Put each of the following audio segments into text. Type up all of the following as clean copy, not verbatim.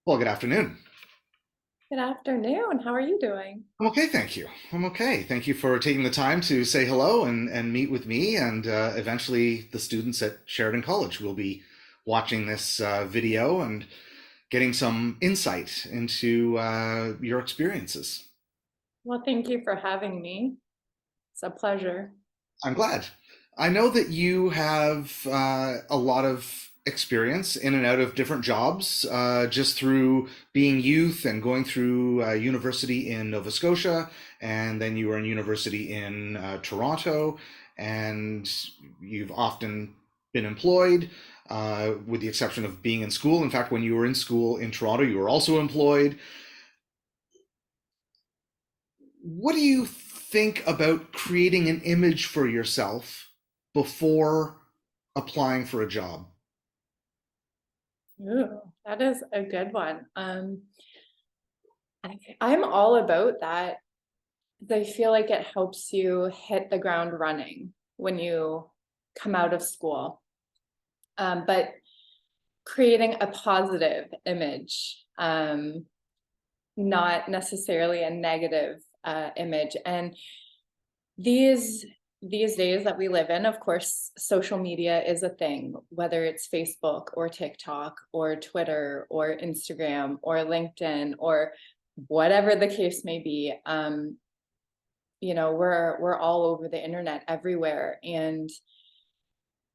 Well, good afternoon. Good afternoon. How are you doing? I'm okay, thank you. I'm okay. Thank you for taking the time to say hello and meet with me, and eventually the students at Sheridan College will be watching this video and getting some insight into your experiences. Well, thank you for having me. It's a pleasure. I'm glad. I know that you have a lot of experience in and out of different jobs just through being youth and going through university in Nova Scotia, and then you were in university in Toronto, and you've often been employed, with the exception of being in school. In fact, when you were in school in Toronto, you were also employed. What do you think about creating an image for yourself before applying for a job? Ooh, that is a good one. I'm all about that. I feel like it helps you hit the ground running when you come out of school. But creating a positive image, not necessarily a negative image. And these these days that we live in, of course, social media is a thing, whether it's Facebook or TikTok or Twitter or Instagram or LinkedIn or whatever the case may be. We're all over the internet everywhere. And,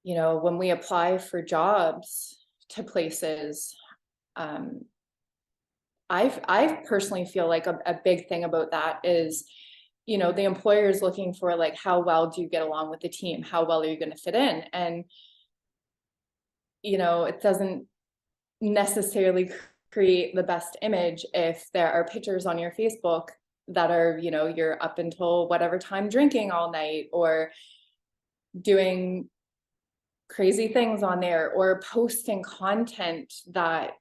when we apply for jobs to places, um, I personally feel like a big thing about that is, the employer is looking for like, how well do you get along with the team? How well are you going to fit in? And, it doesn't necessarily create the best image if there are pictures on your Facebook that are, you're up until whatever time drinking all night or doing crazy things on there or posting content that,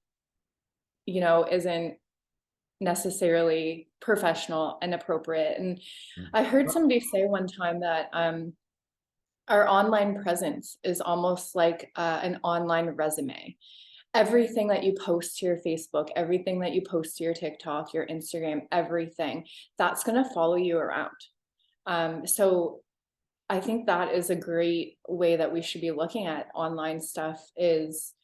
isn't necessarily professional and appropriate. And I heard somebody say one time that our online presence is almost like an online resume. Everything that you post to your Facebook, everything that you post to your TikTok, your Instagram, everything that's going to follow you around. So I think that is a great way that we should be looking at online stuff, is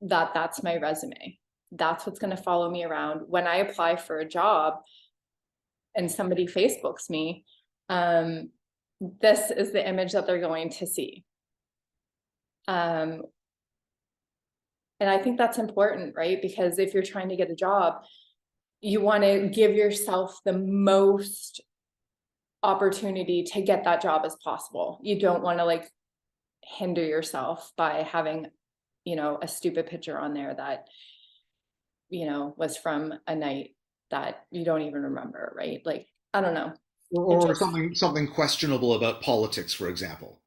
that's my resume. That's what's going to follow me around when I apply for a job and somebody Facebooks me. This is the image that they're going to see. And I think that's important, right? Because if you're trying to get a job, you want to give yourself the most opportunity to get that job as possible. You don't want to like hinder yourself by having, a stupid picture on there that, was from a night that you don't even remember, right? Like, I don't know. It Or just something questionable about politics, for example.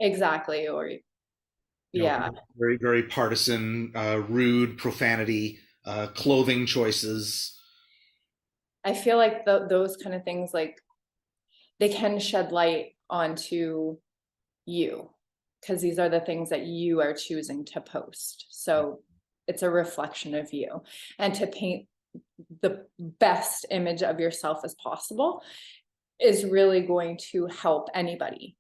exactly, or yeah. Very, very partisan, rude profanity, clothing choices. I feel like those kind of things, like they can shed light onto you because these are the things that you are choosing to post. So it's a reflection of you, and to paint the best image of yourself as possible is really going to help anybody.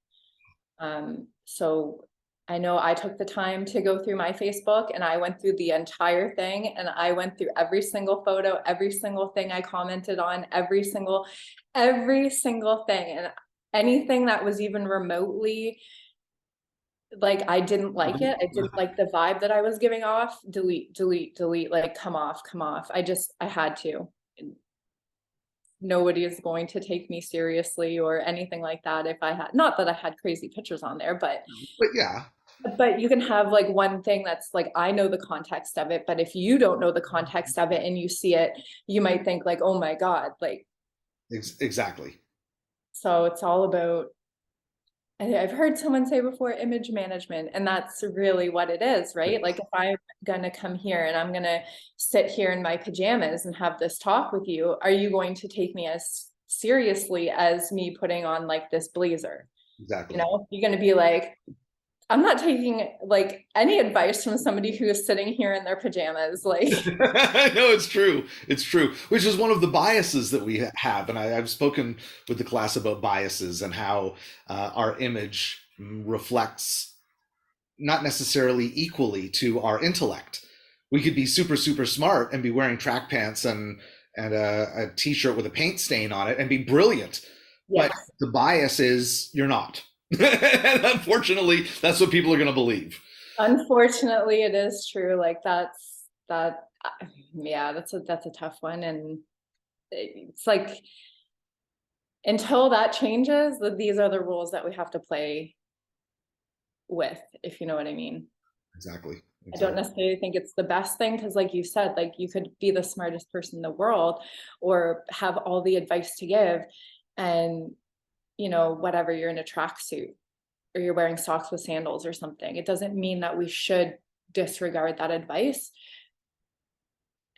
So I know I took the time to go through my Facebook and I went through the entire thing, and I went through every single photo, every single thing I commented on, every single thing. And anything that was even remotely like I didn't like it. I didn't like the vibe that I was giving off. Delete, delete, delete, like come off, come off. I had to. Nobody is going to take me seriously or anything like that if I had, not that I had crazy pictures on there, But yeah, but you can have like one thing that's like, I know the context of it, but if you don't know the context of it and you see it, you might think like, oh my God, like, exactly. so it's all about, I've heard someone say before, image management, and that's really what it is, right? Like if I'm gonna come here and I'm gonna sit here in my pajamas and have this talk with you, are you going to take me as seriously as me putting on like this blazer? Exactly. You're gonna be like, I'm not taking like any advice from somebody who is sitting here in their pajamas. Like, No, it's true. It's true. Which is one of the biases that we have. And I've spoken with the class about biases and how our image reflects not necessarily equally to our intellect. We could be super, super smart and be wearing track pants and a t-shirt with a paint stain on it and be brilliant. But yes, the bias is you're not. And unfortunately, that's what people are going to believe. unfortunately, it is true. Like yeah, that's a tough one. And it's like until that changes, these are the rules that we have to play with, if you know what I mean. Exactly. I don't Exactly. necessarily think it's the best thing because, like you said, like you could be the smartest person in the world or have all the advice to give, and whatever, you're in a tracksuit or you're wearing socks with sandals or something. It doesn't mean that we should disregard that advice.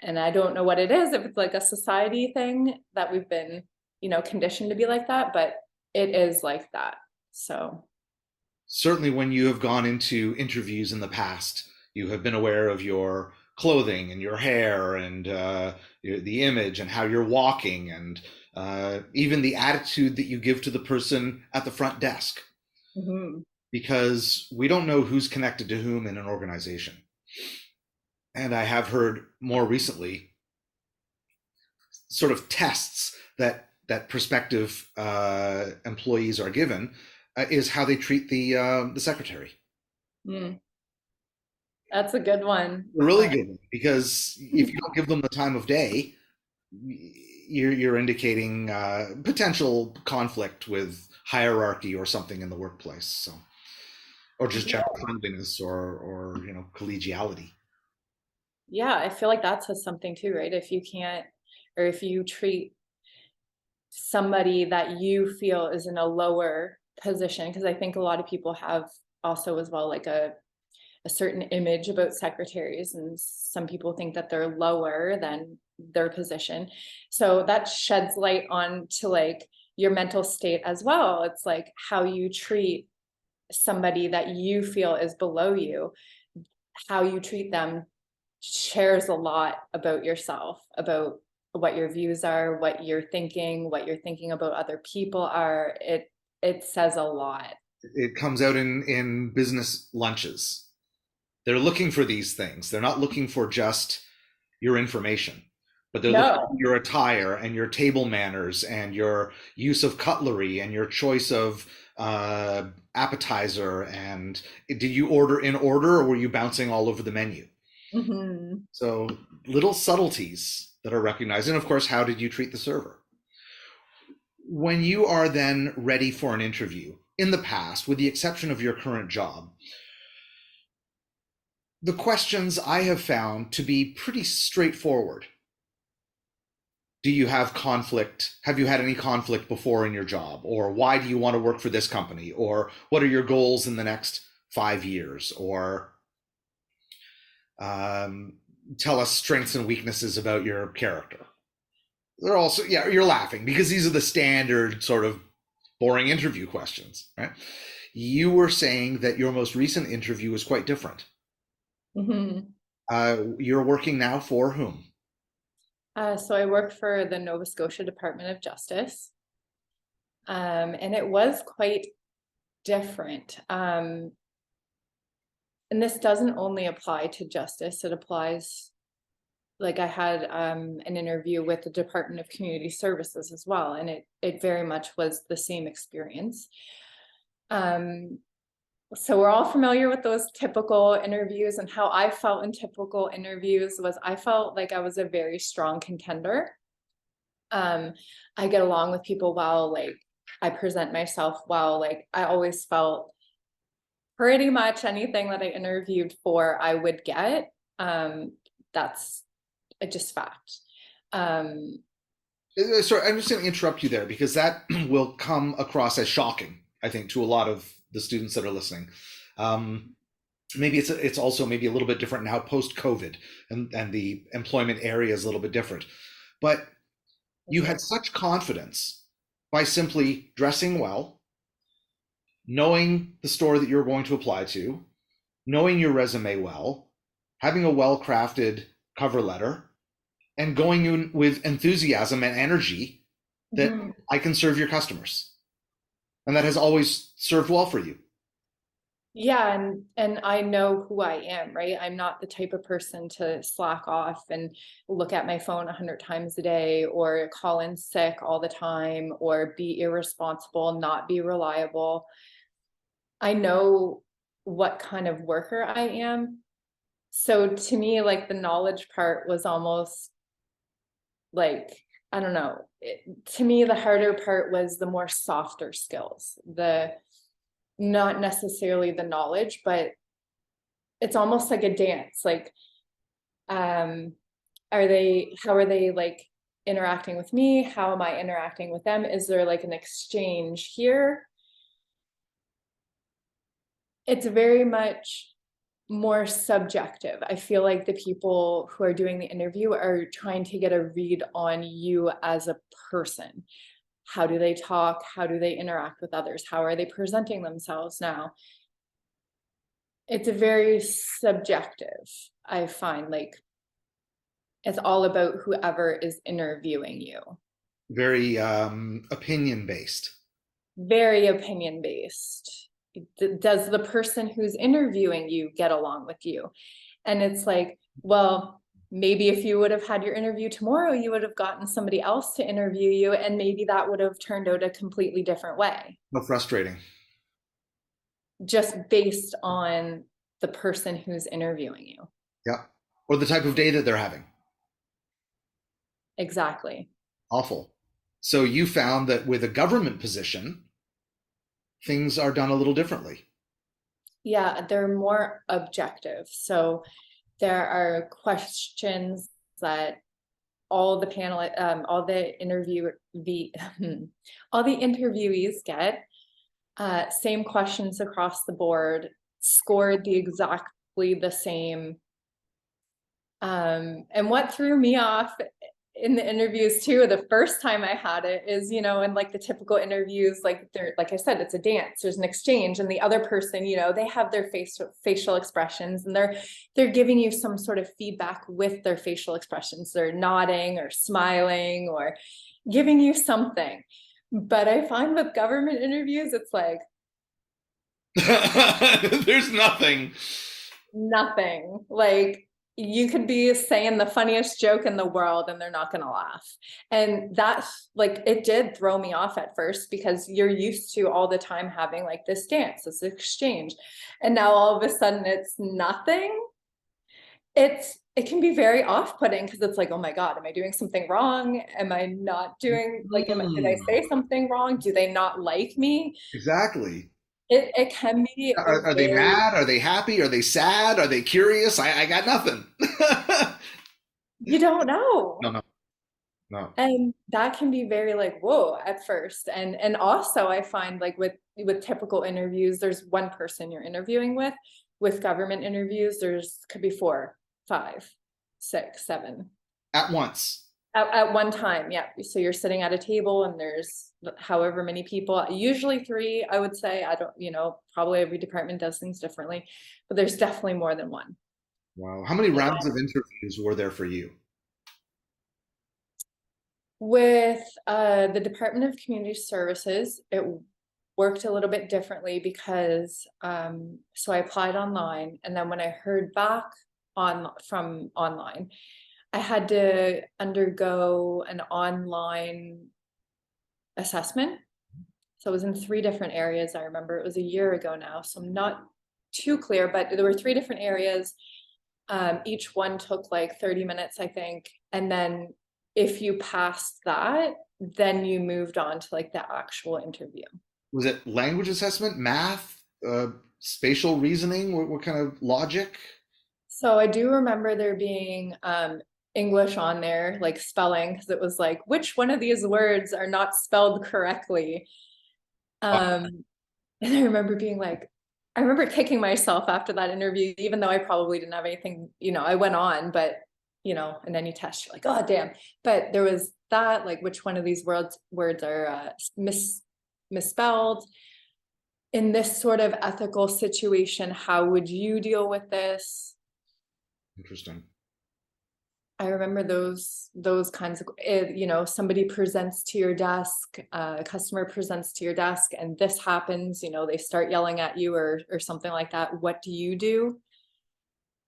And I don't know what it is, if it's like a society thing that we've been, conditioned to be like that, but it is like that. So, Certainly, when you have gone into interviews in the past, you have been aware of your clothing and your hair and the image and how you're walking and even the attitude that you give to the person at the front desk, mhm. because we don't know who's connected to whom in an organization. And I have heard more recently sort of tests that prospective employees are given is how they treat the secretary. Mm, that's a good one. A really good one, because if you don't give them the time of day, you're indicating potential conflict with hierarchy or something in the workplace. So, or just general friendliness or collegiality. Yeah, I feel like that says something too, right? If you can't, or if you treat somebody that you feel is in a lower position, because I think a lot of people have also as well like a certain image about secretaries, and some people think that they're lower than their position. So that sheds light on to like your mental state as well. It's like how you treat somebody that you feel is below you, how you treat them shares a lot about yourself, about what your views are, what you're thinking about other people are. It says a lot. It comes out in business lunches. They're looking for these things. They're not looking for just your information, but they're looking No. for your attire and your table manners and your use of cutlery and your choice of appetizer. And did you order in order or were you bouncing all over the menu? Mm-hmm. So little subtleties that are recognized. And of course, how did you treat the server? When you are then ready for an interview, in the past, with the exception of your current job, the questions I have found to be pretty straightforward. Do you have conflict? Have you had any conflict before in your job? Or why do you want to work for this company? Or what are your goals in the next 5 years? Or um, tell us strengths and weaknesses about your character. They're also, yeah, you're laughing because these are the standard sort of boring interview questions, right? You were saying that your most recent interview was quite different. Mm-hmm. You're working now for whom? So I work for the Nova Scotia Department of Justice, and it was quite different. And this doesn't only apply to justice; it applies. Like I had an interview with the Department of Community Services as well, and it very much was the same experience. Um, so we're all familiar with those typical interviews, and how I felt in typical interviews was I felt like I was a very strong contender. um I get along with people well, like I present myself well, like I always felt pretty much anything that I interviewed for I would get. That's just fact. um Sorry, I'm just going to interrupt you there because that will come across as shocking, I think, to a lot of the students that are listening. Um, Maybe it's also maybe a little bit different now post COVID, and the employment area is a little bit different. But you had such confidence by simply dressing well, knowing the store that you're going to apply to, knowing your resume well, having a well crafted cover letter, and going in with enthusiasm and energy that Mhm. I can serve your customers. And that has always served well for you. Yeah, and I know who I am, right? I'm not the type of person to slack off and look at my phone 100 times a day, or call in sick all the time, or be irresponsible, not be reliable. I know what kind of worker I am. So to me, like, the knowledge part was almost like, I don't know. To me, the harder part was the more softer skills, the not necessarily the knowledge, but it's almost like a dance. Like, um, how are they like interacting with me? How am I interacting with them? Is there like an exchange here? It's very much more subjective. I feel like the people who are doing the interview are trying to get a read on you as a person. How do they talk? How do they interact with others? How are they presenting themselves now? It's very subjective. I find like it's all about whoever is interviewing you. Very opinion based. Very opinion based. Does the person who's interviewing you get along with you? And it's like, well, maybe if you would have had your interview tomorrow, you would have gotten somebody else to interview you, and maybe that would have turned out a completely different way, No, frustrating. just based on the person who's interviewing you. Yeah. Or the type of day that they're having. Exactly. Awful. So you found that with a government position, things are done a little differently. Yeah, they're more objective. So there are questions that all the panel, all the all the interviewees get, same questions across the board, scored exactly the same. And what threw me off in the interviews too, the first time I had it, is, in like the typical interviews, like they're, like I said, it's a dance, there's an exchange, and the other person, they have their facial expressions, and they're giving you some sort of feedback with their facial expressions. They're nodding or smiling or giving you something. But I find with government interviews, it's like There's nothing. nothing. Like, you could be saying the funniest joke in the world and they're not going to laugh. And that, like, it did throw me off at first, because you're used to all the time having like this dance, this exchange, and now all of a sudden it's nothing. It can be very off-putting, because it's like, oh my God, am I doing something wrong? Am I not doing, like, did I say something wrong? Do they not like me? Exactly. It can be a Are they very, mad? Are they happy? Are they sad? Are they curious? I got nothing. you don't know. No, no, no. And that can be very like, whoa, at first. And also I find, like, with typical interviews, there's one person you're interviewing with. With government interviews, there's could be 4, 5, 6, 7 At once. at one time. Yeah. So you're sitting at a table and there's however many people, usually 3, I would say. I don't, probably every department does things differently, but there's definitely more than one. Wow. How many rounds of interviews were there for you? With the Department of Community Services, it worked a little bit differently, because so I applied online, and then when I heard back from online, I had to undergo an online assessment. So it was in 3 different areas. I remember it was a year ago now, so I'm not too clear, but there were 3 different areas. Each one took like 30 minutes, I think. And then if you passed that, then you moved on to like the actual interview. Was it language assessment, math, spatial reasoning? What kind of logic? So I do remember there being English on there, like spelling, because it was like, which one of these words are not spelled correctly? And I remember being like, I remember kicking myself after that interview, even though I probably didn't have anything, I went on, but and then you test, you're like, oh damn. But there was that, like, which one of these words are misspelled. in this sort of ethical situation, how would you deal with this? Interesting. I remember those kinds of, you know, somebody presents to your desk, a customer presents to your desk, and this happens, you know, they start yelling at you or something like that. What do you do?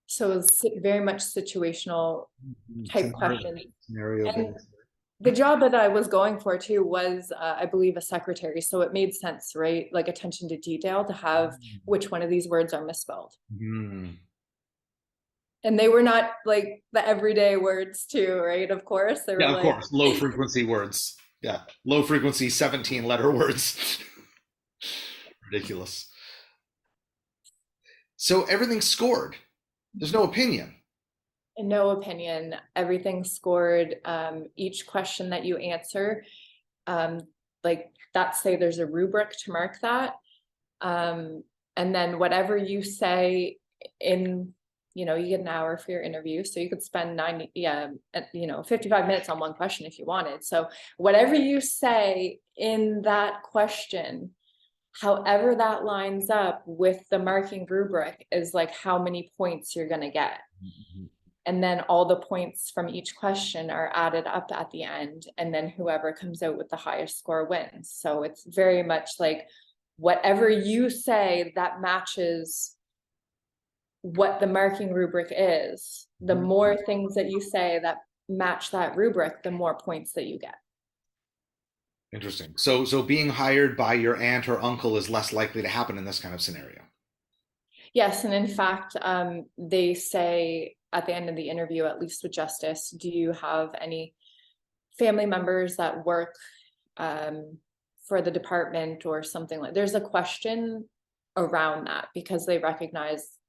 So it's very much situational type questions. Scenario And based. the job that I was going for too was, I believe, a secretary. So it made sense, right? Like attention to detail to have which one of these words are misspelled. Mm. And they were not like the everyday words too, right? Of course, they were Yeah, of like, course. Low frequency words. Yeah. Low frequency 17 letter words. Ridiculous. So everything's scored. There's no opinion. no opinion, everything scored. Each question that you answer, like that, say there's a rubric to mark that. And then whatever you say in, you know, you get an hour for your interview, so you could spend 90, you know, 55 minutes on one question if you wanted. So whatever you say in that question, however that lines up with the marking rubric is like how many points you're going to get. And then all the points from each question are added up at the end, and then whoever comes out with the highest score wins. So it's very much like whatever you say that matches what the marking rubric is, the more things that you say that match that rubric, the more points that you get. Interesting. So being hired by your aunt or uncle is less likely to happen in this kind of scenario. Yes, and in fact, they say at the end of the interview, at least with Justice, do you have any family members that work for the department or something like, there's a question around that because they recognize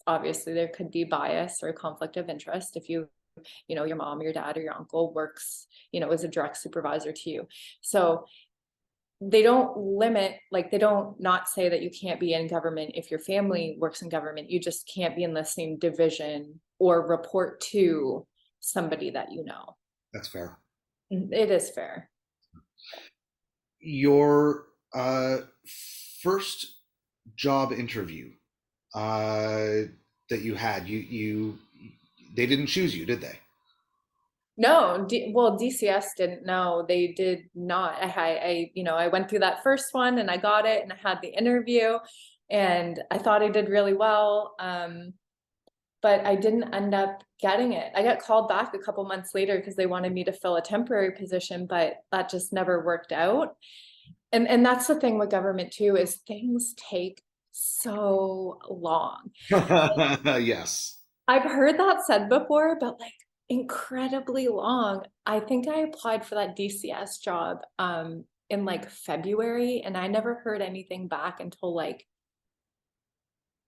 obviously there could be bias or conflict of interest if you know, your mom, your dad, or your uncle works, you know, as a direct supervisor to you. So they don't limit, like they don't not say that you can't be in government if your family works in government. You just can't be in the same division or report to somebody that you know. That's fair. It is fair. Your first job interview that you had, they didn't choose you, did they? No, well, DCS didn't know. They did not. You know, I went through that first one and I got it and I had the interview and I thought I did really well. But I didn't end up getting it. I got called back a couple months later because they wanted me to fill a temporary position, but that just never worked out. And that's the thing with government too, is things take so long. Yes. I've heard that said before, but like incredibly long. I think I applied for that DCS job in like February and I never heard anything back until like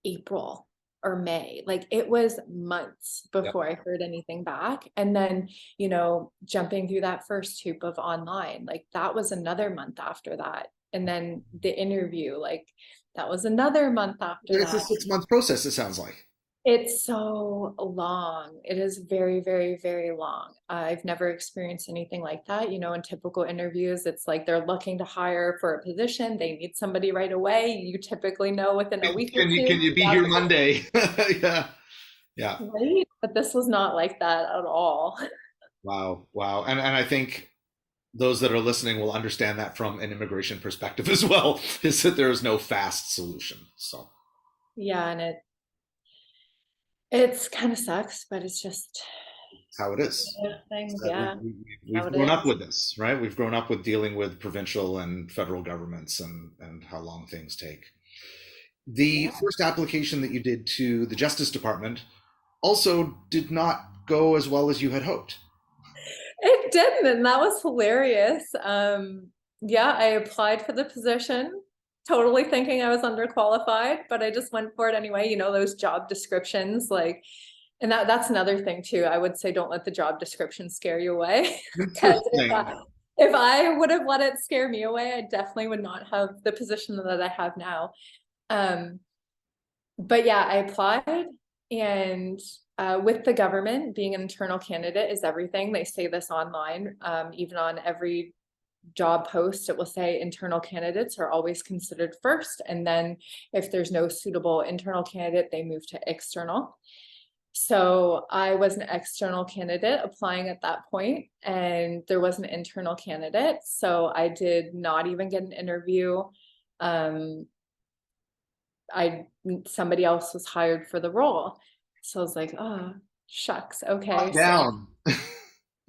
April or May. Like it was months before I heard anything back. And then, you know, jumping through that first hoop of online, like that was another month after that. And then the interview, like that was another month after It's a that. 6 month process, it sounds like. It's so long. It is very, very, very long. I've never experienced anything like that. You know, in typical interviews, it's like they're looking to hire for a position. They need somebody right away. You typically know within a week or two. Can you be here Monday? Yeah. Yeah. Right? But this was not like that at all. Wow. Wow. And I think those that are listening will understand that from an immigration perspective as well, is that there is no fast solution. So Yeah, and it's kind of sucks, but it's just how it is. things. That Yeah, we've how it grown up is. with this, right? We've grown up with dealing with provincial and federal governments and how long things take. The Yeah. first application that you did to the Justice Department also did not go as well as you had hoped. It didn't, and that was hilarious. Yeah, I applied for the position, totally thinking I was underqualified, but I just went for it anyway. You know, those job descriptions, like, and that's another thing too. I would say don't let the job description scare you away. Because Interesting. if I would have let it scare me away, I definitely would not have the position that I have now. But yeah, I applied, and with the government, being an internal candidate is everything. They say this online, even on every job post, it will say internal candidates are always considered first. And then if there's no suitable internal candidate, they move to external. So I was an external candidate applying at that point, and there was an internal candidate. So I did not even get an interview. Somebody else was hired for the role. So I was like, oh, shucks. Okay. So Down.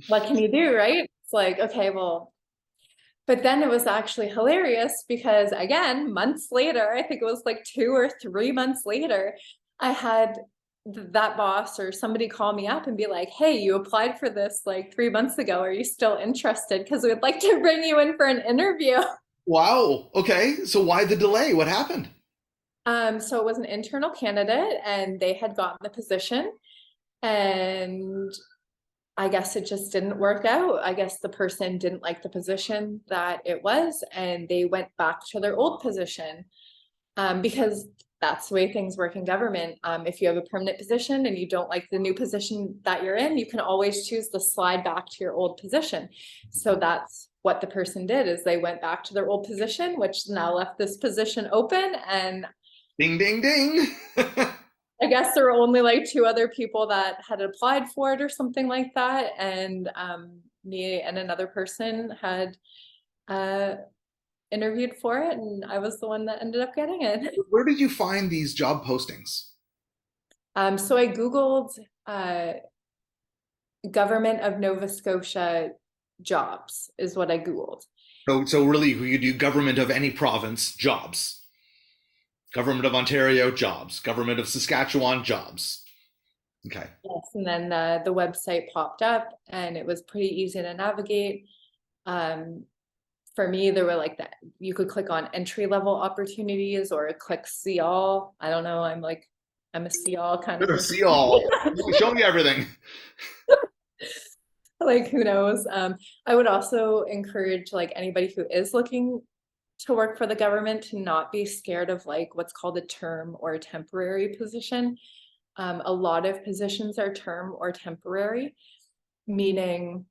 what can you do, right? It's like, okay, well, but then it was actually hilarious because again, months later, I think it was like 2 or 3 months later, I had that boss or somebody call me up and be like, hey, you applied for this like 3 months ago. Are you still interested? Because we'd like to bring you in for an interview. Wow. Okay. So why the delay? What happened? So it was an internal candidate and they had gotten the position, and I guess it just didn't work out. I guess the person didn't like the position that it was, and they went back to their old position. Because that's the way things work in government. If you have a permanent position and you don't like the new position that you're in, you can always choose to slide back to your old position. So that's what the person did, is they went back to their old position, which now left this position open. And Ding, ding, ding. I guess there were only like 2 other people that had applied for it or something like that. And me and another person had interviewed for it, and I was the one that ended up getting it. Where did you find these job postings? So I Googled government of Nova Scotia jobs is what I Googled. So really, you do government of any province jobs. Government of Ontario jobs. Government of Saskatchewan jobs. Okay. Yes, and then the website popped up and it was pretty easy to navigate. For me, there were like that you could click on entry level opportunities or click see all. I don't know. I'm a see all kind of person. See all. Show me everything. Like, who knows? I would also encourage like anybody who is looking to work for the government to not be scared of like what's called a term or a temporary position. A lot of positions are term or temporary, meaning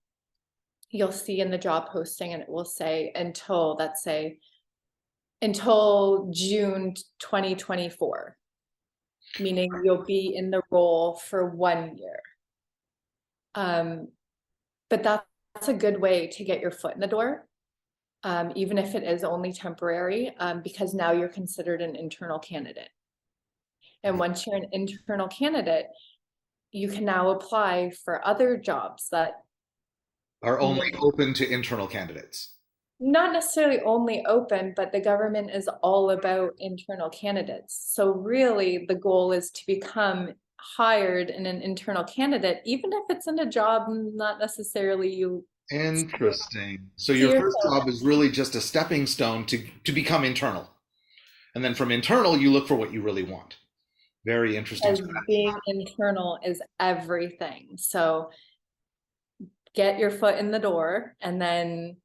you'll see in the job posting and it will say until, let's say, until June 2024, meaning you'll be in the role for 1 year. But that's a good way to get your foot in the door, even if it is only temporary, because now you're considered an internal candidate. And once you're an internal candidate, you can now apply for other jobs that Are only open to internal candidates. not necessarily only open, but the government is all about internal candidates. So really the goal is to become hired in an internal candidate, even if it's in a job not necessarily you. Interesting. So your first job is really just a stepping stone to become internal. And then from internal, you look for what you really want. Very interesting. Being internal is everything. So get your foot in the door and then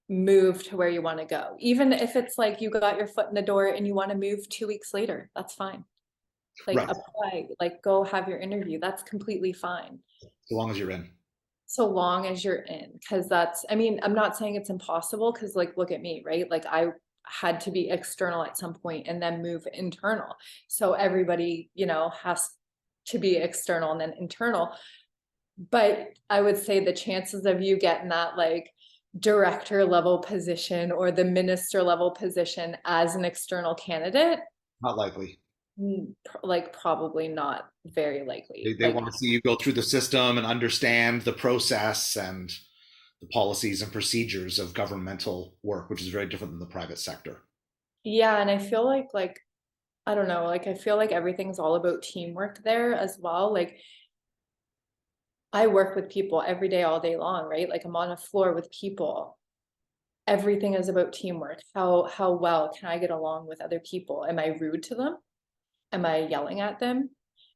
move to where you want to go. Even if it's like you got your foot in the door and you want to move 2 weeks later, that's fine. Like Right. apply, like go have your interview. That's completely fine. So long as you're in. So long as you're in, because that's, I mean, I'm not saying it's impossible, because like, look at me, right? Like I had to be external at some point and then move internal. So everybody, has to be external and then internal. But I would say the chances of you getting that like director level position or the minister level position as an external candidate, Not likely. like probably not very likely. They Like, want to see you go through the system and understand the process and the policies and procedures of governmental work, which is very different than the private sector. yeah, and I feel like I don't know, like I feel like everything's all about teamwork there as well. Like I work with people every day, all day long, right? Like I'm on a floor with people. Everything is about teamwork. How well can I get along with other people? Am I rude to them? Am I yelling at them?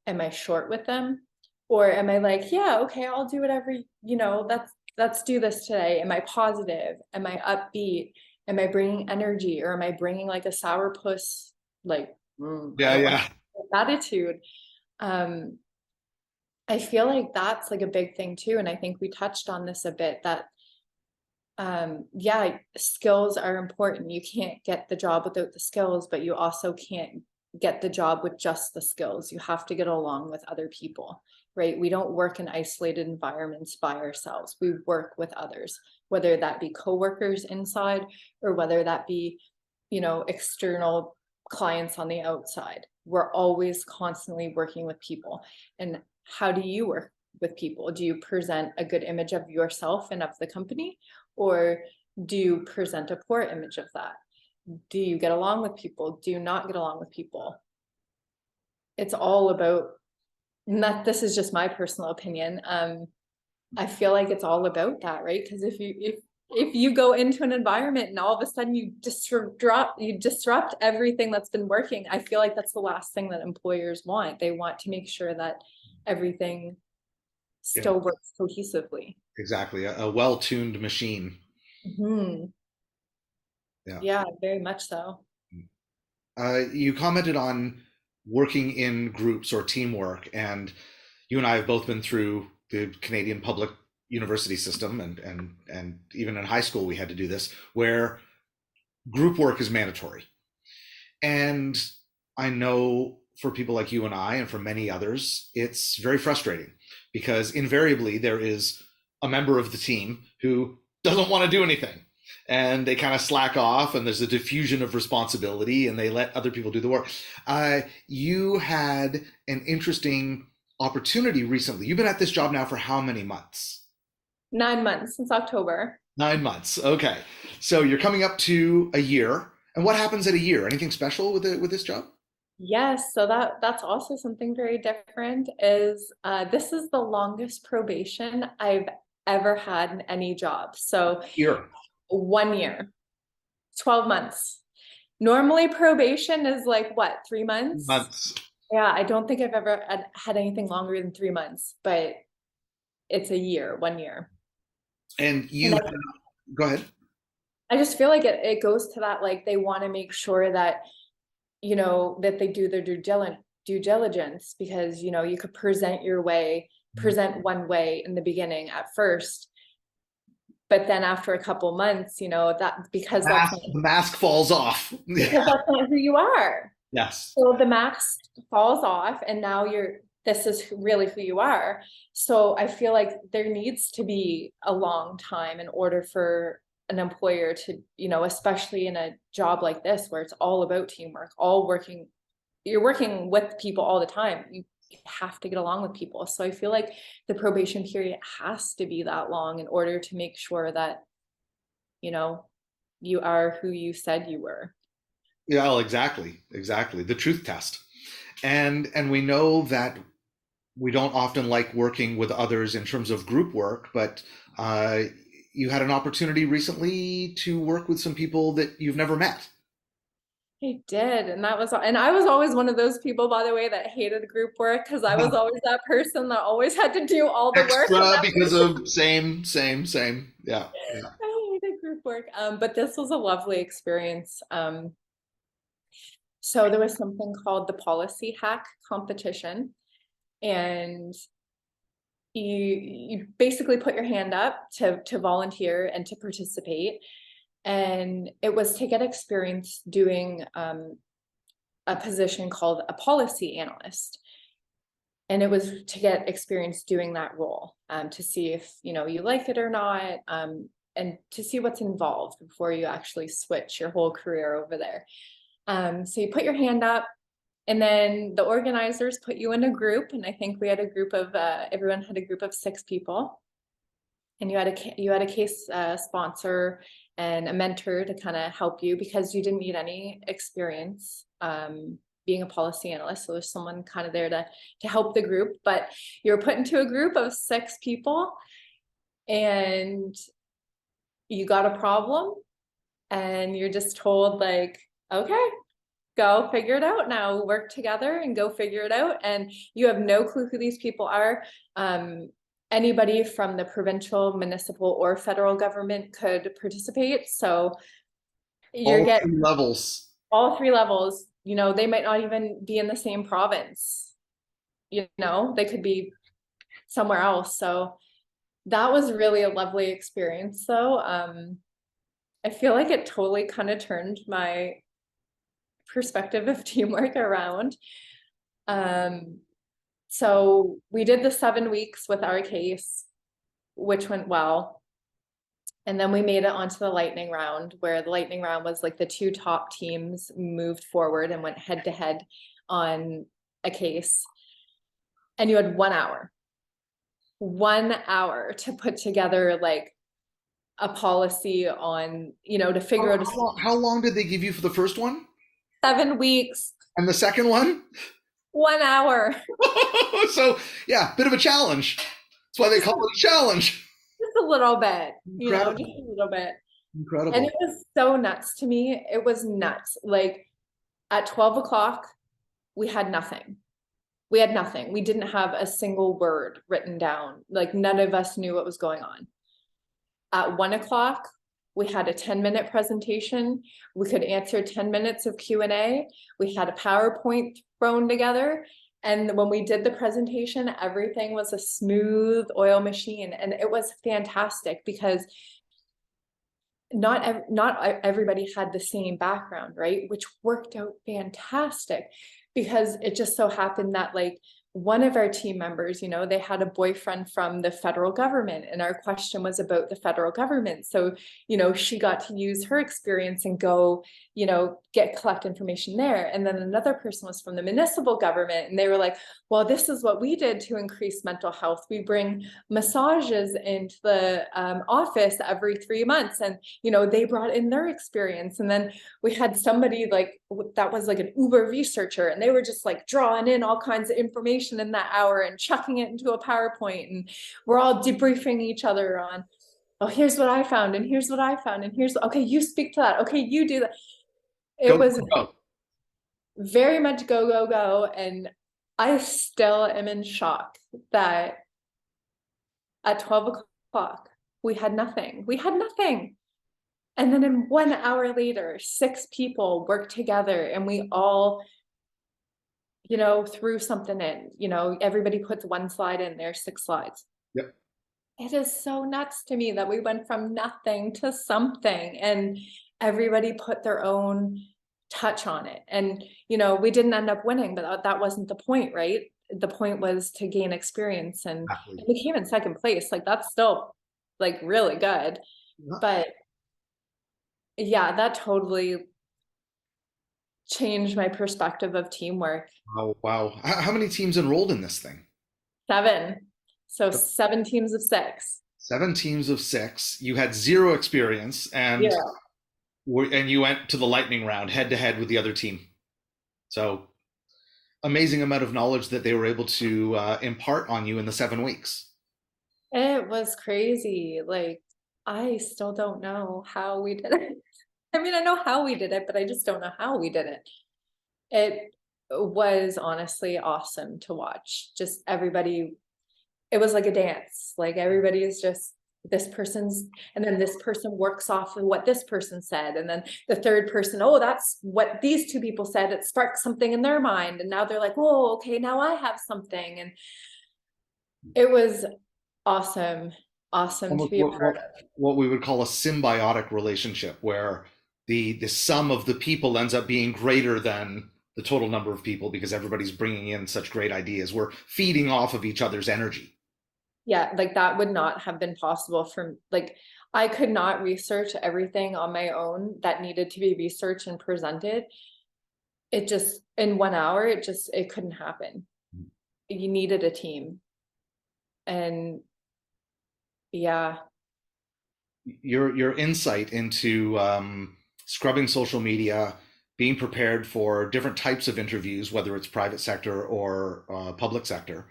Am I short with them? Or am I like, yeah, okay, I'll do whatever, let's do this today. Am I positive? Am I upbeat? Am I bringing energy, or am I bringing like a sourpuss, like, Yeah. attitude? I feel like that's like a big thing too. And I think we touched on this a bit, that Yeah, skills are important. You can't get the job without the skills, but you also can't get the job with just the skills. You have to get along with other people, right? We don't work in isolated environments by ourselves. We work with others, whether that be coworkers inside or whether that be, external clients on the outside. We're always constantly working with people. And how do you work with people? Do you present a good image of yourself and of the company? Or do you present a poor image of that? Do you get along with people? Do you not get along with people? It's all about, not, this is just my personal opinion. I feel like it's all about that, right? Because if you go into an environment and all of a sudden you disrupt everything that's been working, I feel like that's the last thing that employers want. They want to make sure that everything Yeah, still works cohesively. exactly. A well-tuned machine. Mhm. Yeah. Yeah, very much so. You commented on working in groups or teamwork, and you and I have both been through the Canadian public university system, and even in high school we had to do this, where group work is mandatory. And I know for people like you and I, and for many others, it's very frustrating because invariably there is a member of the team who doesn't want to do anything, and they kind of slack off, and there's a diffusion of responsibility and they let other people do the work. You had an interesting opportunity recently. You've been at this job now for how many months? 9 months since October. 9 months. Okay. So you're coming up to a year. And what happens at a year? Anything special with this job? Yes, so that's also something very different is this is the longest probation I've ever had in any job. So Year. 1 year, 12 months. Normally probation is like what, 3 months? Months. Yeah, I don't think I've ever had anything longer than 3 months, but it's a year, 1 year. And And you go ahead. I just feel like it goes to that, like they want to make sure that that they do their due diligence, because you could present one way in the beginning at first, but then after a couple months, that because that's not, The mask falls off. because that's not who you are. Yes. So the mask falls off, and now this is really who you are. So I feel like there needs to be a long time in order for an employer to, especially in a job like this where it's all about teamwork, you're working with people all the time. You have to get along with people. So I feel like the probation period has to be that long in order to make sure that, you are who you said you were. Yeah, well, exactly. Exactly. The truth test. And we know that we don't often like working with others in terms of group work, but uh, you had an opportunity recently to work with some people that you've never met. I did, and I was always one of those people, by the way, that hated group work because I was always that person that always had to do all the work. Extra because of same. Yeah. Yeah. I hated group work. But this was a lovely experience. So there was something called the Policy Hack competition, and you basically put your hand up to volunteer and to participate. And it was to get experience doing a position called a policy analyst. And it was to get experience doing that role, to see if you like it or not, and to see what's involved before you actually switch your whole career over there. So you put your hand up, and then the organizers put you in a group, and I think we had a group of everyone had a group of 6 people, and you had a case sponsor and a mentor to kind of help you because you didn't need any experience being a policy analyst. So there's someone kind of there to help the group, but you're put into a group of 6 people and you got a problem and you're just told like, okay, go figure it out now, work together and go figure it out. And you have no clue who these people are. Anybody from the provincial, municipal, or federal government could participate. So you're getting levels. all 3 levels. They might not even be in the same province. They could be somewhere else. So That was really a lovely experience though. I feel like it totally kind of turned my perspective of teamwork around. Um, so we did the 7 weeks with our case, which went well. And then we made it onto the lightning round, where the lightning round was like the two top teams moved forward and went head to head on a case. And you had 1 hour, 1 hour to put together like a policy on, to figure out How long did they give you for the first one? 7 weeks, And the second one? 1 hour. So, yeah, bit of a challenge. That's why they call it a challenge. Just a little bit, Incredible. just a little bit. And Incredible. it was so nuts to me. It was nuts. Like at 12 o'clock, we had nothing. We had nothing. We didn't have a single word written down. Like none of us knew what was going on. At 1 o'clock, we had a 10-minute presentation. We could answer 10 minutes of Q&A. We had a PowerPoint thrown together. And when we did the presentation, everything was a smooth oil machine. And it was fantastic because not everybody had the same background, right? Which worked out fantastic because it just so happened that like one of our team members, they had a boyfriend from the federal government, and our question was about the federal government. So, she got to use her experience and go, collect information there. And then another person was from the municipal government, and they were like, well, this is what we did to increase mental health. We bring massages into the office every 3 months. And, they brought in their experience. And then we had somebody like that was like an Uber researcher, and they were just like drawing in all kinds of information in that hour and chucking it into a PowerPoint. And we're all debriefing each other on, oh, here's what I found, and here's what I found, and here's, okay, you speak to that. Okay, you do that. It Go, was go. very much go, go, go. And I still am in shock that at 12 o'clock, we had nothing. We had nothing. And then in 1 hour later, 6 people worked together and we all, threw something in, everybody puts one slide in there, 6 slides. Yep. It is so nuts to me that we went from nothing to something and everybody put their own touch on it. And, we didn't end up winning, but that wasn't the point, right? The point was to gain experience, and Exactly. we came in second place. Like that's still like really good. Yeah. But yeah, that totally changed my perspective of teamwork. Oh, wow. How many teams enrolled in this thing? 7. So 7 teams of 6. 7 teams of 6. You had zero experience, and Yeah. you went to the lightning round head to head with the other team. So amazing amount of knowledge that they were able to impart on you in the 7 weeks. It was crazy. Like, I still don't know how we did it. I mean, I know how we did it, but I just don't know how we did it. It was honestly awesome to watch. Just everybody, it was like a dance. Like everybody is just this person's, and then this person works off of what this person said. And then the third person, oh, that's what these 2 people said. It sparked something in their mind. And now they're like, oh, okay, now I have something. And it was awesome. Awesome to Almost be a part of. what we would call a symbiotic relationship, where the sum of the people ends up being greater than the total number of people because everybody's bringing in such great ideas. We're feeding off of each other's energy. Yeah, like that would not have been possible for like I could not research everything on my own that needed to be researched and presented. It just in 1 hour, it couldn't happen. You needed a team. And yeah, Your insight into scrubbing social media, being prepared for different types of interviews, whether it's private sector or public sector,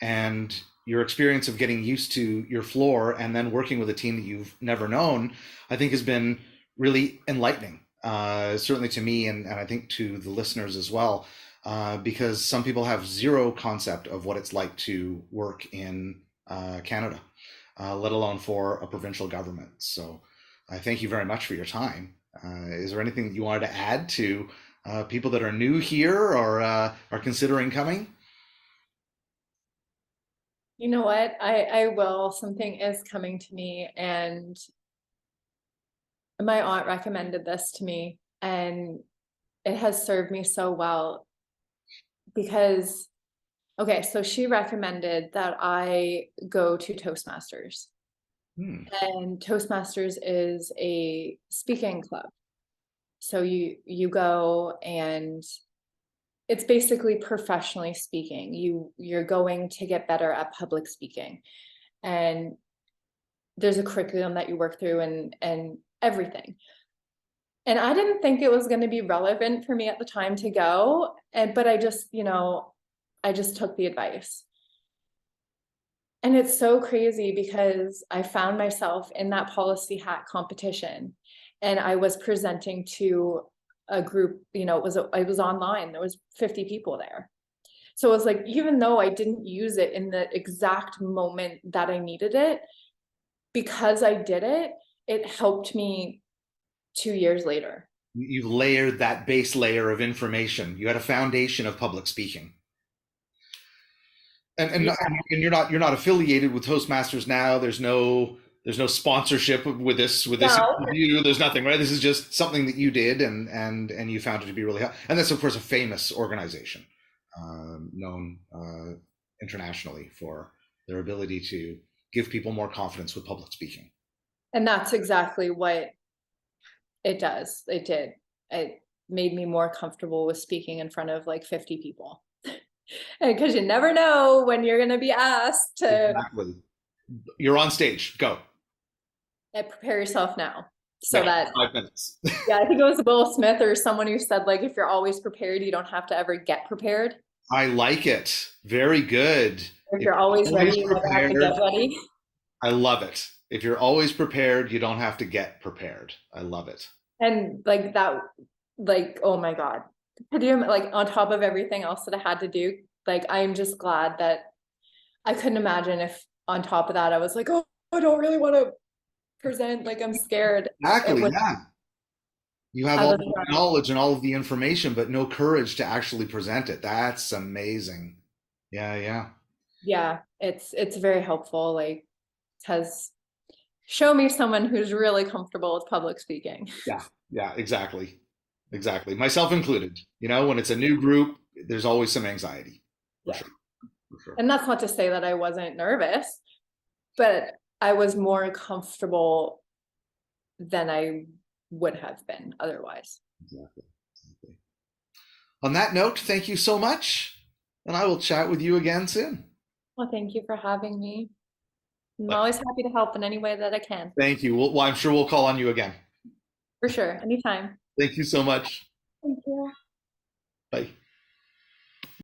and your experience of getting used to your floor and then working with a team that you've never known, I think has been really enlightening. Certainly to me, and I think to the listeners as well, because some people have zero concept of what it's like to work in Canada, let alone for a provincial government. So I thank you very much for your time. Is there anything that you wanted to add to people that are new here or are considering coming? You know what? I will. Something is coming to me, and my aunt recommended this to me, and it has served me so well because, okay, so she recommended that I go to Toastmasters, Hmm. and Toastmasters is a speaking club. So you go, and it's basically professionally speaking. You're going to get better at public speaking. And there's a curriculum that you work through, and everything. And I didn't think it was going to be relevant for me at the time to go, but I just, I just took the advice. And it's so crazy because I found myself in that policy hat competition, and I was presenting to a group, it was online. There was 50 people there. So it was like, even though I didn't use it in the exact moment that I needed it, because I did it, it helped me 2 years later. You layered that base layer of information. You had a foundation of public speaking. And Yeah. and you're not affiliated with Toastmasters now. There's no sponsorship with this No. interview. There's nothing, right? This is just something that you did, and you found it to be really helpful. And that's of course a famous organization, known internationally for their ability to give people more confidence with public speaking. And that's exactly what it does. It did. It made me more comfortable with speaking in front of like 50 people. Because you never know when you're going to be asked to Exactly. You're on stage. Go. prepare yourself now. So Yeah, that, 5 minutes. yeah, I think it was Will Smith or someone who said, like, if you're always prepared, you don't have to ever get prepared. I like it. Very good. If If you're always you're ready, always you never have to prepared, get ready. I love it. If you're always prepared, you don't have to get prepared. I love it. And like that, like, oh my God. Could you, like, on top of everything else that I had to do, like, I'm just glad that I couldn't imagine if on top of that, I was like, oh, I don't really want to present, like, I'm scared. It Exactly. was, Yeah. You have I all was, the knowledge and all of the information, but no courage to actually present it. That's amazing. Yeah, yeah. yeah, it's very helpful. Like, has show me someone who's really comfortable with public speaking. Yeah, yeah, exactly. Exactly. Myself included. When it's a new group, there's always some anxiety, for Yeah. sure. For sure. And that's not to say that I wasn't nervous, but I was more comfortable than I would have been otherwise. Exactly. Exactly. On that note, thank you so much, and I will chat with you again soon. Well, thank you for having me. I'm But always happy to help in any way that I can. thank you. Well, I'm sure we'll call on you again. For sure. Anytime. Thank you so much. Thank you. Bye.